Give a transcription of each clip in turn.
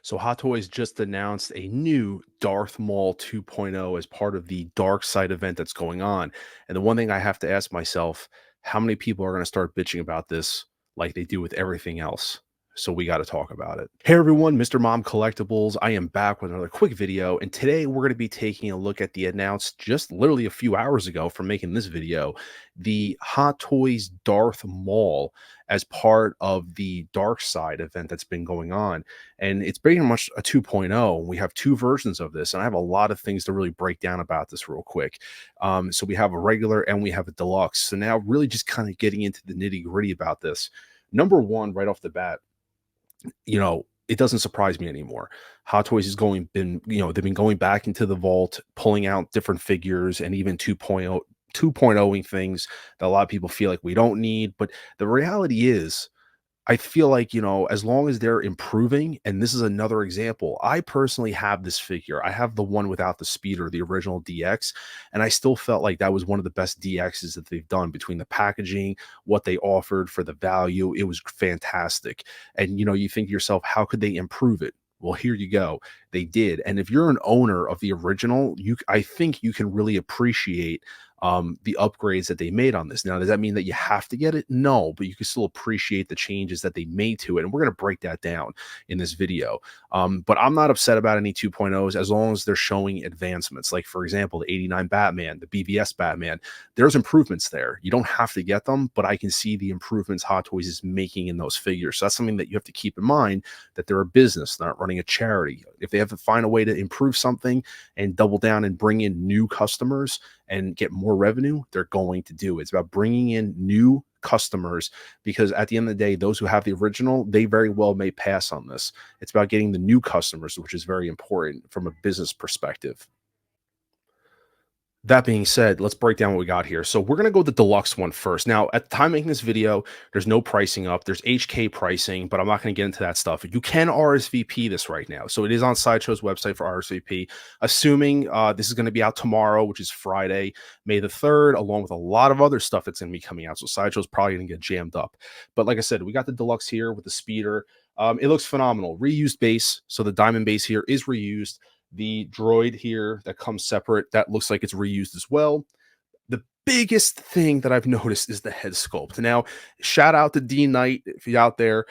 So Hot Toys just announced a new Darth Maul 2.0 as part of the Dark Side event that's going on. And the one thing I have to ask myself, how many people are going to start bitching about this like they do with everything else? So we got to talk about it. Hey everyone, Mr. Mom Collectibles. I am back with another quick video. And today we're going to be taking a look at the announced just literally a few hours ago from making this video, the Hot Toys Darth Maul as part of the Dark Side event that's been going on. And it's pretty much a 2.0. We have two versions of this, and I have a lot of things to really break down about this real quick. So we have a regular and we have a deluxe. So now really just kind of getting into the nitty gritty about this. Number one, right off the bat, it doesn't surprise me anymore. Hot Toys is they've been going back into the vault, pulling out different figures and even 2.0ing things that a lot of people feel like we don't need. But the reality is, I feel like, as long as they're improving, and this is another example, I personally have this figure. I have the one without the speeder, the original DX, and I still felt like that was one of the best DXs that they've done between the packaging, what they offered for the value. It was fantastic. And, you think to yourself, how could they improve it? Well, here you go. They did. And if you're an owner of the original, I think you can really appreciate the upgrades that they made on this. Now, does that mean that you have to get it? No, but you can still appreciate the changes that they made to it. And we're going to break that down in this video. But I'm not upset about any 2.0s as long as they're showing advancements. Like, for example, the 89 Batman, the BVS Batman, there's improvements there. You don't have to get them, but I can see the improvements Hot Toys is making in those figures. So that's something that you have to keep in mind, that they're a business, they're not running a charity. If they have to find a way to improve something and double down and bring in new customers and get more revenue, they're going to do it. It's about bringing in new customers, because at the end of the day, those who have the original, they very well may pass on this. It's about getting the new customers, which is very important from a business perspective. That being said, let's break down what we got here. So we're going to go the deluxe one first. Now, at the time of making this video, there's no pricing up. There's HK pricing, but I'm not going to get into that stuff. You can RSVP this right now. So it is on Sideshow's website for RSVP, assuming this is going to be out tomorrow, which is Friday, May the 3rd, along with a lot of other stuff that's going to be coming out. So Sideshow's probably going to get jammed up. But like I said, we got the deluxe here with the speeder. It looks phenomenal. Reused base. So the diamond base here is reused. The droid here that comes separate, that looks like it's reused as well. The biggest thing that I've noticed is the head sculpt. Now, shout out to D Knight if you're out there.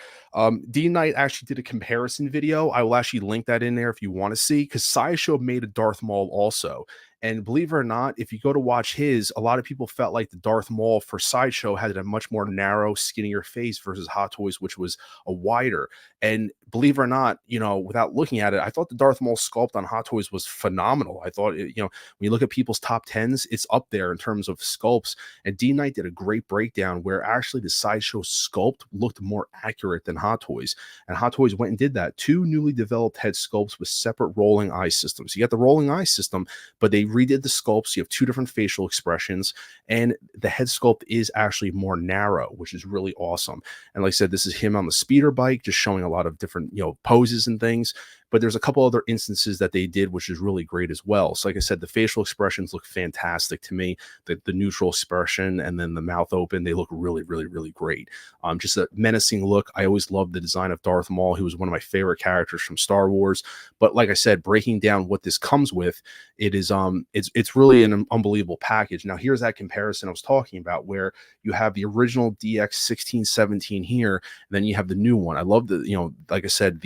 D Knight actually did a comparison video. I will actually link that in there if you want to see, because Sideshow made a Darth Maul also. And believe it or not, if you go to watch his, a lot of people felt like the Darth Maul for Sideshow had a much more narrow, skinnier face versus Hot Toys, which was a wider. And believe it or not, without looking at it, I thought the Darth Maul sculpt on Hot Toys was phenomenal. I thought, when you look at people's top 10s, it's up there in terms of sculpts. And D Knight did a great breakdown where actually the Sideshow sculpt looked more accurate than Hot Toys. And Hot Toys went and did that. Two newly developed head sculpts with separate rolling eye systems. You got the rolling eye system, but they redid the sculpts. You have two different facial expressions, and the head sculpt is actually more narrow, which is really awesome. And like I said, this is him on the speeder bike, just showing a lot of different, poses and things. But there's a couple other instances that they did, which is really great as well. So like I said, the facial expressions look fantastic to me. The neutral expression and then the mouth open, they look really, really, really great. Just a menacing look. I always loved the design of Darth Maul. He was one of my favorite characters from Star Wars. But like I said, breaking down what this comes with, it is it's really an unbelievable package. Now here's that comparison I was talking about, where you have the original DX 1617 here, and then you have the new one. I love the, like I said,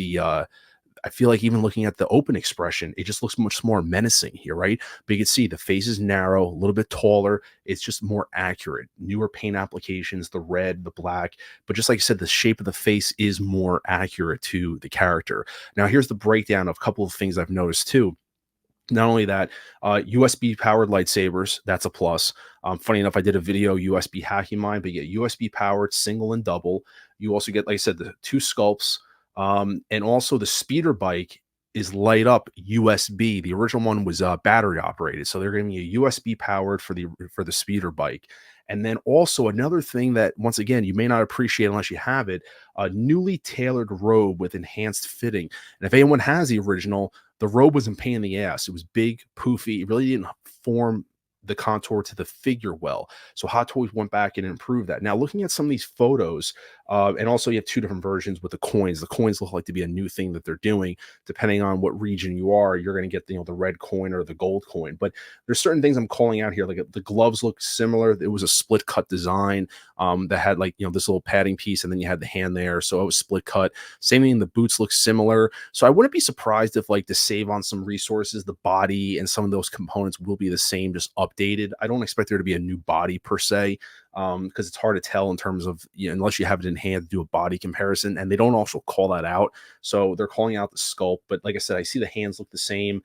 I feel like even looking at the open expression, it just looks much more menacing here, right? But you can see the face is narrow, a little bit taller. It's just more accurate. Newer paint applications, the red, the black. But just like I said, the shape of the face is more accurate to the character. Now, here's the breakdown of a couple of things I've noticed too. Not only that, USB powered lightsabers, that's a plus. Funny enough, I did a video USB hacking mine, but you get USB powered single and double. You also get, like I said, the two sculpts. And also the speeder bike is light up USB. The original one was battery operated, so they're giving you USB powered for the speeder bike. And then also another thing that, once again, you may not appreciate unless you have it, a newly tailored robe with enhanced fitting. And if anyone has the original, the robe was a pain in the ass. It was big, poofy. It really didn't form the contour to the figure well. So Hot Toys went back and improved that. Now, looking at some of these photos, And also, you have two different versions with the coins. The coins look like to be a new thing that they're doing. Depending on what region you are, you're going to get the red coin or the gold coin. But there's certain things I'm calling out here. Like the gloves look similar. It was a split cut design that had like this little padding piece, and then you had the hand there, so it was split cut. Same thing. The boots look similar, so I wouldn't be surprised if, like, to save on some resources, the body and some of those components will be the same, just updated. I don't expect there to be a new body per se, because it's hard to tell in terms of, unless you have it in hand to do a body comparison, and they don't also call that out. So they're calling out the sculpt, but like I said, I see the hands look the same.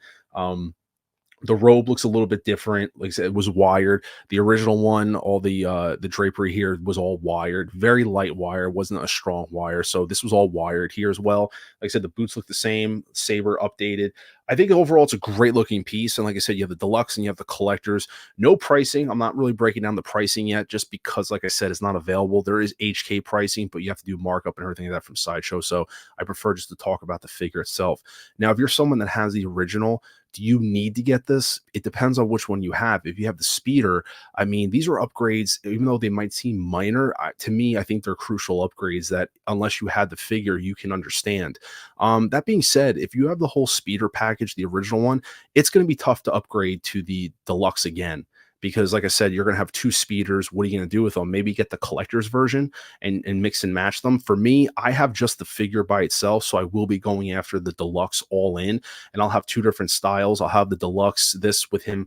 The robe looks a little bit different. Like I said, it was wired. The original one, all the drapery here was all wired, very light wire, wasn't a strong wire. So this was all wired here as well. Like I said, the boots look the same, saber updated. I think overall it's a great looking piece. And like I said, you have the deluxe and you have the collectors. No pricing. I'm not really breaking down the pricing yet, just because, like I said, it's not available. There is HK pricing, but you have to do markup and everything like that from Sideshow. So I prefer just to talk about the figure itself. Now, if you're someone that has the original, do you need to get this? It depends on which one you have. If you have the speeder, I mean, these are upgrades, even though they might seem minor. To me, I think they're crucial upgrades that, unless you had the figure, you can understand. That being said, if you have the whole speeder package, the original one, it's going to be tough to upgrade to the deluxe again. Because, like I said, you're going to have two speeders. What are you going to do with them? Maybe get the collector's version and mix and match them. For me, I have just the figure by itself, so I will be going after the deluxe all in, and I'll have two different styles. I'll have the deluxe, this with him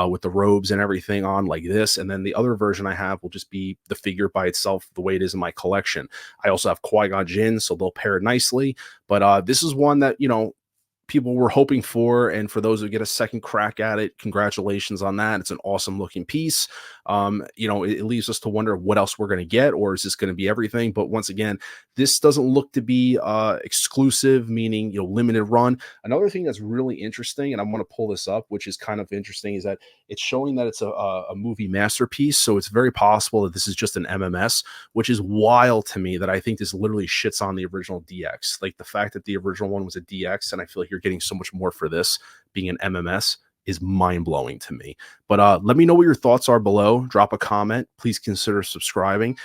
with the robes and everything on like this, and then the other version I have will just be the figure by itself, the way it is in my collection. I also have Qui-Gon Jinn, so they'll pair nicely. But this is one that, people were hoping for, and for those who get a second crack at it, congratulations on that. It's an awesome looking piece. It leaves us to wonder what else we're going to get, or is this going to be everything? But once again, this doesn't look to be exclusive, meaning limited run. Another thing that's really interesting, and I want to pull this up, which is kind of interesting, is that it's showing that it's a movie masterpiece. So it's very possible that this is just an MMS, which is wild to me, that I think this literally shits on the original DX. Like, the fact that the original one was a DX, and I feel like you're getting so much more for this being an MMS, is mind-blowing to me. But let me know what your thoughts are below. Drop a comment. Please consider subscribing.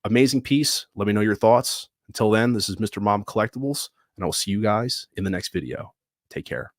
Amazing piece. Let me know your thoughts. Until then, this is Mr. Mom Collectibles, and I will see you guys in the next video. Take care.